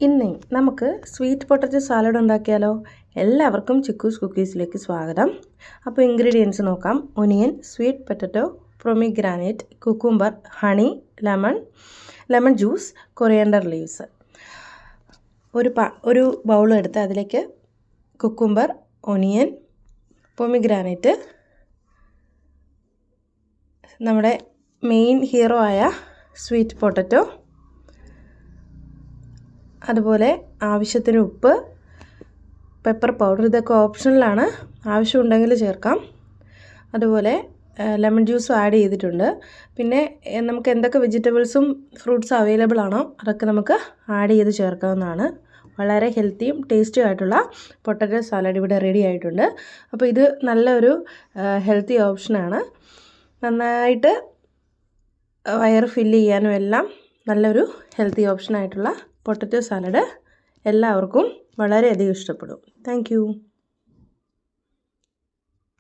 ഇന്ന് നമുക്ക് sweet potato salad ഉണ്ടാക്കിയാലോ. എല്ലാവർക്കും ചിക്കൂസ് കുക്കീസിലേക്ക് സ്വാഗതം. അപ്പോൾ ഇൻഗ്രീഡിയൻസ് നോക്കാം. Onion, sweet potato, pomegranate, cucumber, honey, lemon juice, coriander leaves. ഒരു ബൗൾ എടുത്ത് അതിലേക്ക് കുക്കുംബർ, ഒനിയൻ, പൊമീഗ്രാനേറ്റ്, നമ്മുടെ മെയിൻ ഹീറോ ആയ സ്വീറ്റ് പൊട്ടറ്റോ, അതുപോലെ ആവശ്യത്തിന് ഉപ്പ്, പെപ്പർ പൗഡർ, ഇതൊക്കെ ഓപ്ഷണലാണ്, ആവശ്യമുണ്ടെങ്കിൽ ചേർക്കാം. അതുപോലെ ലെമൺ ജ്യൂസും ആഡ് ചെയ്തിട്ടുണ്ട്. പിന്നെ നമുക്ക് എന്തൊക്കെ വെജിറ്റബിൾസും ഫ്രൂട്ട്സും അവൈലബിൾ ആണോ അതൊക്കെ നമുക്ക് ആഡ് ചെയ്ത് ചേർക്കാവുന്നതാണ്. വളരെ ഹെൽത്തിയും ടേസ്റ്റിയും ആയിട്ടുള്ള പൊട്ടറ്റോ സാലഡ് ഇവിടെ റെഡി ആയിട്ടുണ്ട്. അപ്പോൾ ഇത് നല്ലൊരു ഹെൽത്തി ഓപ്ഷനാണ്. നന്നായിട്ട് വയറ് ഫില്ല് ചെയ്യാനും എല്ലാം നല്ലൊരു ഹെൽത്തി ഓപ്ഷനായിട്ടുള്ള പൊട്ടറ്റോ സാലഡ് എല്ലാവർക്കും വളരെയധികം ഇഷ്ടപ്പെടും. താങ്ക്